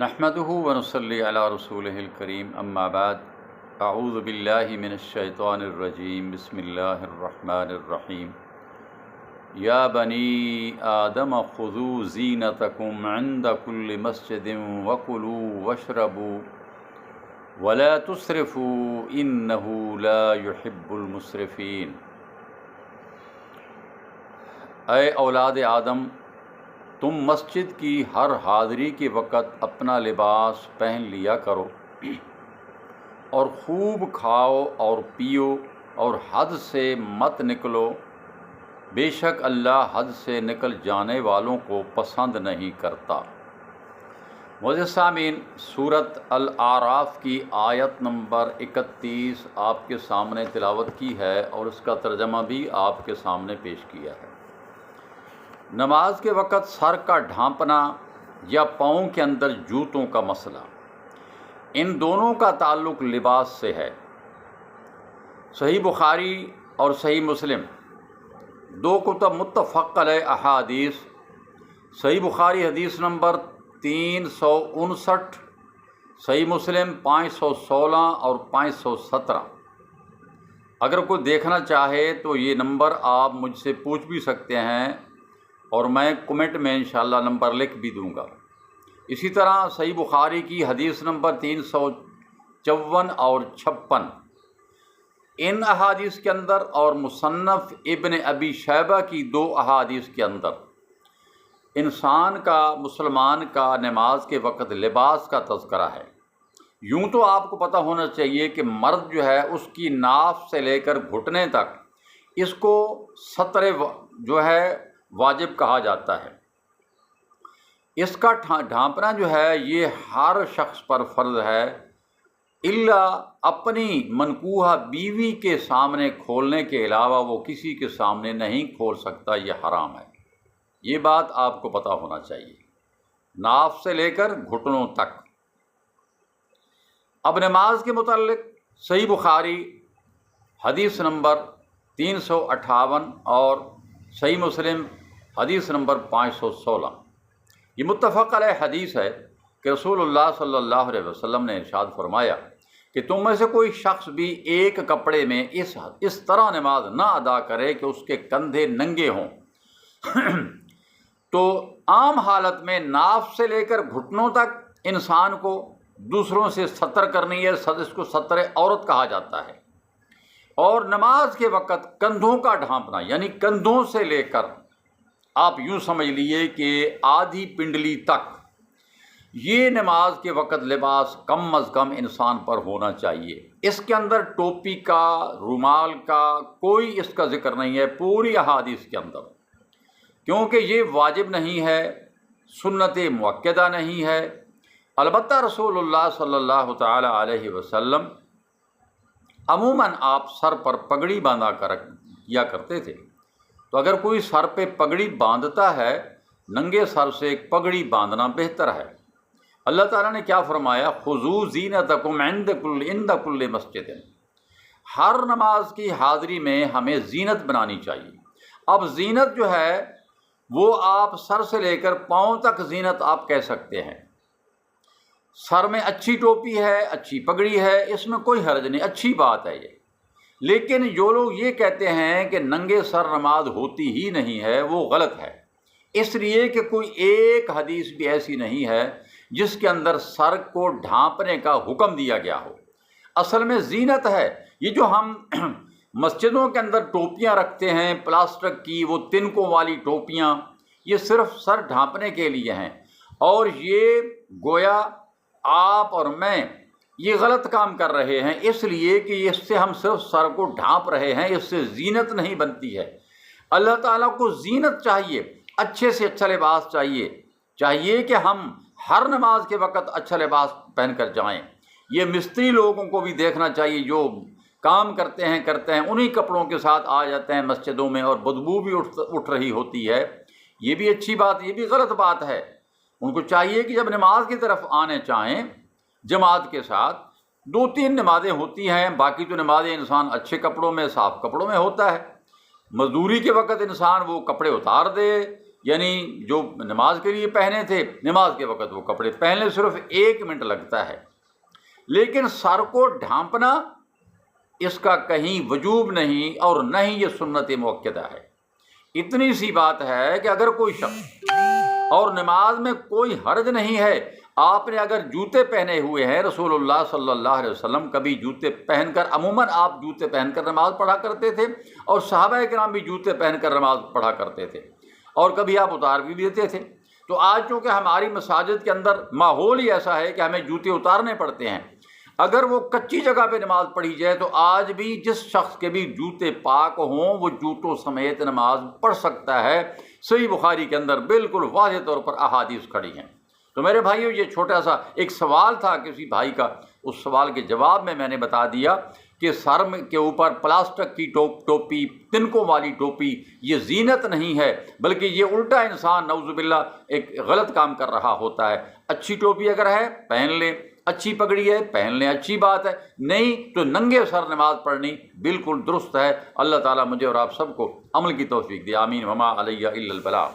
نحمدہ ونصلی علی رسولہ الکریم اما بعد اعوذ باللہ من الشیطان الرجیم بسم اللہ الرحمن الرحیم یا بنی آدم خذوا زینتکم عند کل مسجد وکلوا واشربوا ولا تسرفوا انہ لا یحب المسرفین۔ اے اولاد آدم، تم مسجد کی ہر حاضری کے وقت اپنا لباس پہن لیا کرو اور خوب کھاؤ اور پیو اور حد سے مت نکلو، بے شک اللہ حد سے نکل جانے والوں کو پسند نہیں کرتا۔ معزز سامعین، سورۃ الاعراف کی آیت نمبر 31 آپ کے سامنے تلاوت کی ہے اور اس کا ترجمہ بھی آپ کے سامنے پیش کیا ہے۔ نماز کے وقت سر کا ڈھانپنا یا پاؤں کے اندر جوتوں کا مسئلہ، ان دونوں کا تعلق لباس سے ہے۔ صحیح بخاری اور صحیح مسلم دو کتب متفق علیہ احادیث، صحیح بخاری حدیث نمبر 359، صحیح مسلم 516 اور 517۔ اگر کوئی دیکھنا چاہے تو یہ نمبر آپ مجھ سے پوچھ بھی سکتے ہیں اور میں کمنٹ میں انشاءاللہ نمبر لکھ بھی دوں گا۔ اسی طرح صحیح بخاری کی حدیث نمبر 354 اور 56، ان احادیث کے اندر اور مصنف ابن ابی شیبہ کی 2 احادیث کے اندر انسان کا، مسلمان کا نماز کے وقت لباس کا تذکرہ ہے۔ یوں تو آپ کو پتہ ہونا چاہیے کہ مرد جو ہے اس کی ناف سے لے کر گھٹنے تک اس کو ستر جو ہے واجب کہا جاتا ہے۔ اس کا ڈھانپنا جو ہے یہ ہر شخص پر فرض ہے، الا اپنی منکوحہ بیوی کے سامنے کھولنے کے علاوہ وہ کسی کے سامنے نہیں کھول سکتا، یہ حرام ہے۔ یہ بات آپ کو پتہ ہونا چاہیے، ناف سے لے کر گھٹنوں تک۔ اب نماز کے متعلق صحیح بخاری حدیث نمبر 358 اور صحیح مسلم حدیث نمبر 516، یہ متفق علیہ حدیث ہے کہ رسول اللہ صلی اللہ علیہ وسلم نے ارشاد فرمایا کہ تم میں سے کوئی شخص بھی ایک کپڑے میں اس طرح نماز نہ ادا کرے کہ اس کے کندھے ننگے ہوں۔ تو عام حالت میں ناف سے لے کر گھٹنوں تک انسان کو دوسروں سے ستر کرنی ہے، اس کو ستر عورت کہا جاتا ہے۔ اور نماز کے وقت کندھوں کا ڈھانپنا یعنی کندھوں سے لے کر آپ یوں سمجھ لیے کہ آدھی پنڈلی تک، یہ نماز کے وقت لباس کم از کم انسان پر ہونا چاہیے۔ اس کے اندر ٹوپی کا، رومال کا کوئی اس کا ذکر نہیں ہے پوری احادیث کے اندر، کیونکہ یہ واجب نہیں ہے، سنت مؤکدہ نہیں ہے۔ البتہ رسول اللہ صلی اللہ تعالی علیہ وسلم عموماً آپ سر پر پگڑی باندھا کیا کرتے تھے، تو اگر کوئی سر پہ پگڑی باندھتا ہے، ننگے سر سے ایک پگڑی باندھنا بہتر ہے۔ اللہ تعالیٰ نے کیا فرمایا؟ خذوا زینتکم عند کل مسجد۔ ہر نماز کی حاضری میں ہمیں زینت بنانی چاہیے۔ اب زینت جو ہے وہ آپ سر سے لے کر پاؤں تک زینت آپ کہہ سکتے ہیں۔ سر میں اچھی ٹوپی ہے، اچھی پگڑی ہے، اس میں کوئی حرج نہیں، اچھی بات ہے یہ۔ لیکن جو لوگ یہ کہتے ہیں کہ ننگے سر نماز ہوتی ہی نہیں ہے، وہ غلط ہے، اس لیے کہ کوئی ایک حدیث بھی ایسی نہیں ہے جس کے اندر سر کو ڈھانپنے کا حکم دیا گیا ہو۔ اصل میں زینت ہے یہ جو ہم مسجدوں کے اندر ٹوپیاں رکھتے ہیں پلاسٹک کی، وہ تنکوں والی ٹوپیاں، یہ صرف سر ڈھانپنے کے لیے ہیں، اور یہ گویا آپ اور میں یہ غلط کام کر رہے ہیں، اس لیے کہ اس سے ہم صرف سر کو ڈھانپ رہے ہیں، اس سے زینت نہیں بنتی ہے۔ اللہ تعالیٰ کو زینت چاہیے، اچھے سے اچھا لباس چاہیے کہ ہم ہر نماز کے وقت اچھا لباس پہن کر جائیں۔ یہ مستری لوگوں کو بھی دیکھنا چاہیے جو کام کرتے ہیں انہی کپڑوں کے ساتھ آ جاتے ہیں مسجدوں میں، اور بدبو بھی اٹھ رہی ہوتی ہے۔ یہ بھی اچھی بات، یہ بھی غلط بات ہے۔ ان کو چاہیے کہ جب نماز کی طرف آنے چاہیں جماعت کے ساتھ، 2-3 نمازیں ہوتی ہیں، باقی تو نمازیں انسان اچھے کپڑوں میں، صاف کپڑوں میں ہوتا ہے۔ مزدوری کے وقت انسان وہ کپڑے اتار دے یعنی جو نماز کے لیے پہنے تھے نماز کے وقت وہ کپڑے پہن لیں، صرف 1 منٹ لگتا ہے۔ لیکن سر کو ڈھانپنا اس کا کہیں وجوب نہیں اور نہ ہی یہ سنت مؤکدہ ہے۔ اتنی سی بات ہے کہ اگر کوئی شخص، اور نماز میں کوئی حرج نہیں ہے، آپ نے اگر جوتے پہنے ہوئے ہیں، رسول اللہ صلی اللہ علیہ وسلم کبھی جوتے پہن کر، عموماً آپ جوتے پہن کر نماز پڑھا کرتے تھے، اور صحابہ کرام بھی جوتے پہن کر نماز پڑھا کرتے تھے، اور کبھی آپ اتار بھی دیتے تھے۔ تو آج چونکہ ہماری مساجد کے اندر ماحول ہی ایسا ہے کہ ہمیں جوتے اتارنے پڑتے ہیں، اگر وہ کچی جگہ پہ نماز پڑھی جائے تو آج بھی جس شخص کے بھی جوتے پاک ہوں وہ جوتوں سمیت نماز پڑھ سکتا ہے۔ صحیح بخاری کے اندر بالکل واضح طور پر احادیث کھڑی ہیں۔ تو میرے بھائیو، یہ چھوٹا سا ایک سوال تھا کسی بھائی کا، اس سوال کے جواب میں نے بتا دیا کہ سر کے اوپر پلاسٹک کی ٹوپی، تنکوں والی ٹوپی، یہ زینت نہیں ہے، بلکہ یہ الٹا انسان نعوذ باللہ ایک غلط کام کر رہا ہوتا ہے۔ اچھی ٹوپی اگر ہے پہن لیں، اچھی پگڑی ہے پہن لیں، اچھی بات ہے، نہیں تو ننگے سر نماز پڑھنی بالکل درست ہے۔ اللہ تعالیٰ مجھے اور آپ سب کو عمل کی توفیق دے، آمین۔ وما علیہ الا البلاغ۔